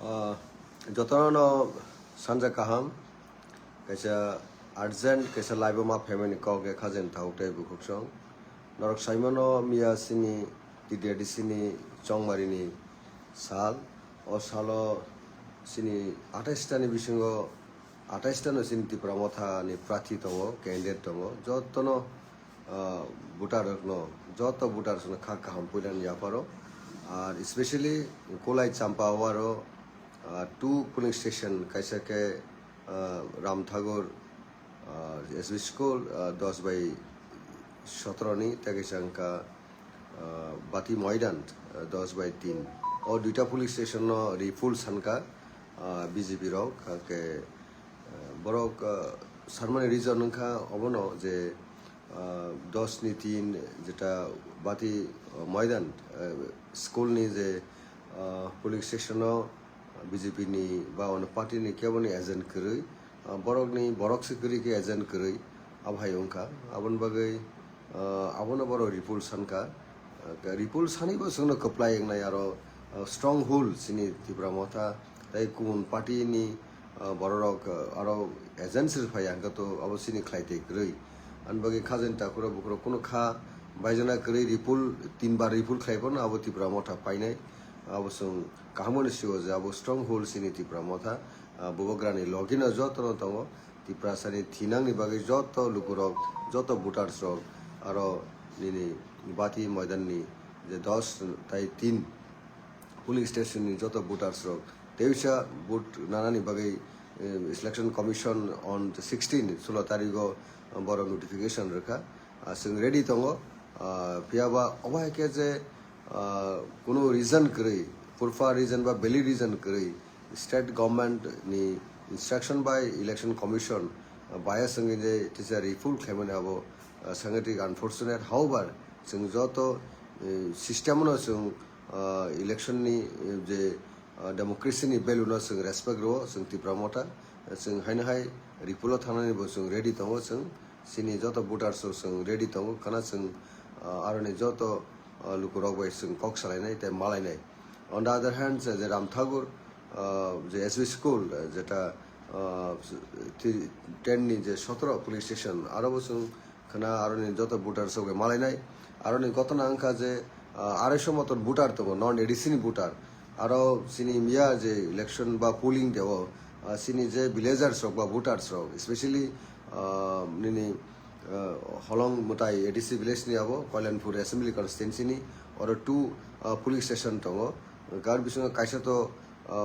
Jotono Sanja Kaham, Kaisa Argent, Kaisa Liboma Family Kog, Cousin Taute Bukuksong, Norok Simono, Mia Sini, Didia Sini, Chong Marini, Sal, or Salo Sini, Atestani Bishingo, Atestano Sinti Pramotha, Ni Prati Tomo, Candid Tomo, Jotono Butarno, Joto Butars on Kakaham Pulan Yaparo, especially Kolai Champawaro. Two polling station kaisa ke Ram Thagur SB School 10 by 17 ni Tagisangka Bati Moidan 10 by 3 और दुईटा police station नो रिफुल सनका BJP रॉक के बरोक सरमने reason उनका अबनो जे 10 नी 3 जेटा बाती मैदान स्कूल नी जे पुलिस स्टेशन नो BJP ni ba on party ni kya bani agent kiri borok ni borok se kiri ke agent kiri abhai ongka abon bagai abon boro repulsion ka repulsion bo sungno kaplai na yaro strong hold sini tibra motha tai kun party ni borok aro agent sir phai angka to abosini khlaite kiri an bagai khajen ta kuro bukro kono kha baijana kiri repul 3 bar repul khlaipon abo tibra motha painai abosung kahamon sigo je abo strong hold sini tipra motha bobograni logina joto tongo tipra sani thinang ni bagai joto lukurok joto voters rok aro nini bati maidan ni je 10 tai 3 polling station ni joto voters rok teisa vote nanani bagai election commission on the 16 tarikh boro notification rakha sing ready tongo piaba obai ke je কোনো reason kari purfa reason ba belly reason kari state government ni instruction by election commission bias sange je it is a refull khaimane abo sangatik unfortunate however sing joto system no sing election ni je democracy ni value no sing respect ro sing ti promoter sing haina hai refull thana ni bo sing ready tongo sing sini joto voters sing ready tongo kana sing arone joto lukurok by sing kok salai nai te malai nai on the other hand the Ram Thagur the SB school jeta 10 ni je 17 police station aro bosung khana aro ni joto voter soge malai nai aro ni gotona angka je 250 moton voter to non edison voter aro sini mia je election ba polling dewo sini je villagers ba voters especially nini Holong Mutai ADC village ni abo Koilanpur assembly constituency ni or 2 police station tongo gar bisung kaisa to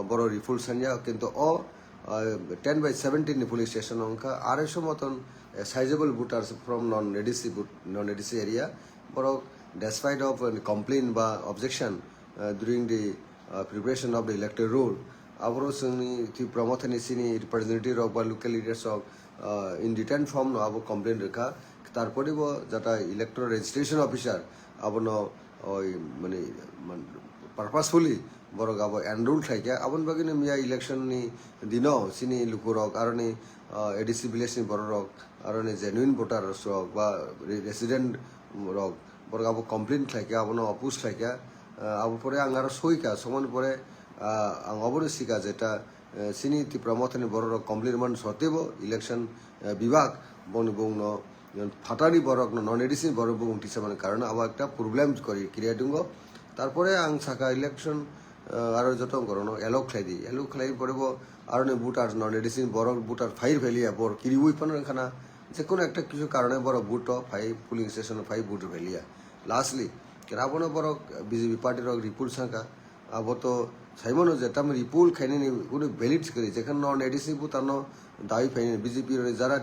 boro repulsion ya kintu o 10 by 17 ni police station onka 250 moton sizable voters from non ADC area boro despite of complaint ba objection during the preparation of the electoral roll abro suni ti promothani sini representative of local leaders of in written form no abo complaint rekha tarpore bo jata electoral registration officer abo no oi mane purposefully borok abo enroll thaikya abon bagine mia election ni dino sini lukurok aroni ADC village ni borok aroni genuine voter rok ba resident rok borok abo complaint thaikya abo no opus thaikya abo pore angaro soika somon pore ang obone sika jeta sini ti promothani borok complaint man sotebo election bibag boni bongno ফাটানি Borok non ADC বড় বং টিসামান কারণে আবার একটা problem করি creating তারপরে আং সাকা election আরো যত করনো এলো খেলাই পড়ব আর নে বুটার নন এডিসি বড় বুটার ফাইর ভ্যালিয়া বড় কিরিবই পান খানা যে কোনো একটা কিছু কারণে বড় বুট ফাই পুলিং স্টেশন ফাই বুট ভ্যালিয়া লাস্টলি কেরাবনো বড় বিজেপি পার্টির রিপুল সাকা আবো তো সাইমনো যেটা আমি রিপুল খাইনি কোনো ভ্যালিড করি যেখানে নন এডিসি বুতানো দাবি ফাইনি বিজেপি যারা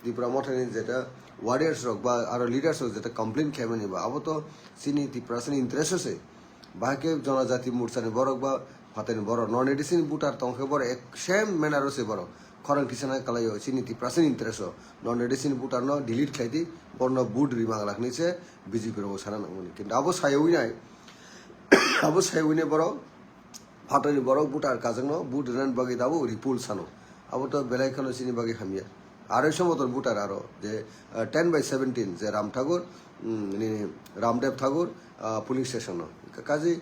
Tipramotani jeta warriors rok ba aro leaders rok jeta complaint khaimani ba abo to sini tiprasani interest ase bahake jonajati murchani borok ba fatani borok non edison butar tongke bor ek same manner ase borok khorang kisana kalayo sini tiprasani interest non edison butar no delete khaiti borno boot rimang rakni se BJP ro sana nangoni kintu abo sayoi nai abo sayoi ne borok fatani borok butar kajang no boot ran bagi dabo repul sano abo to belai khano sini bagi hamia 250 মতন voter আরো যে 10 by 17 যে রাম ঠাকুর রামদেব ঠাকুর pulling station কাজে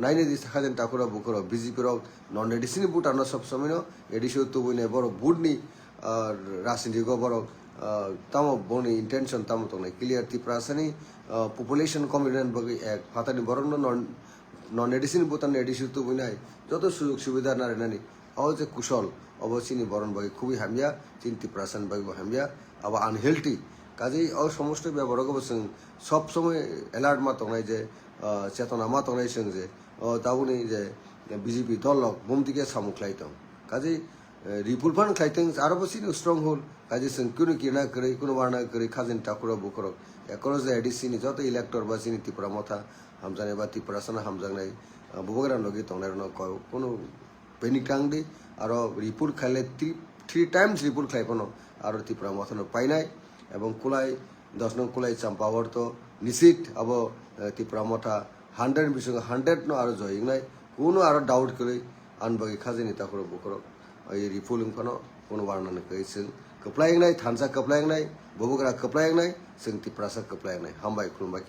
নাইনে দি সাখাজেন টাকুরা বুকর BJP rock নন এডিসিনি বুট আনো সব সময় ADC তো বইনে বড় বুটনি রাজনীতি বড় তামো বনি ইন্টেনশন তামো তো নাই ক্লিয়ার তি প্রাসানি পপুলেশন কমিউনিয়ন বগি এক ফাতানি বড় নন এডিসিনি বুট আনো এডিসি তো বইনাই যত সুযোগ সুবিধা নারে নানি আও যে কুশল অবশ্যই বরণ বগি খুবই হামিয়া 3% বগি হামিয়া আবার আনহেলথি কাজেই অ সমস্ত ব্যবহার বসং সব সময় এলার্ট মা তংনাই যে চেতনা মা তংনাই সং যে দাবুনি যে বিজেপি দলক বুমদিকে সামুখলাইতং কাজেই রিপুলফান খাইতং আরো বসিনি স্ট্রং হোল কাজে সং কুনো কিনা করে কোনো বারনা করে খাজেন টাকুরা বুকরক একরস যে এডিসিনি যত ইলেক্টর বা সিনি ত্রিপুরা মথা হামজানাই বা ত্রিপুরা সানা হামজানাই বুবগরা লগি তংনাই কোনো পেনিকাং দি আরো রিপুল খাইলে 3 টাইমস রিপুল খাইপনো আরো ত্রিপুরা মথানো পাইনাই এবং কুলাই 10 নং কুলাই চাম্পাওয়ার তো নিশ্চিত আব ত্রিপুরা মথা 100 বিসঙ্গে 100 নো আরো জয়িং নাই কোনো আরো ডাউট করে আনবাগি খাজেনি তাকরো বুকরো এই রিপুলিং ফানো কোনো বারনানে কইছেন কপ্লাইং নাই থানসা কপ্লাইং নাই ববুগরা কপ্লাইং নাই जों ত্রিপুরা सा कप्लायनाय हामबाय खुलुमबाय।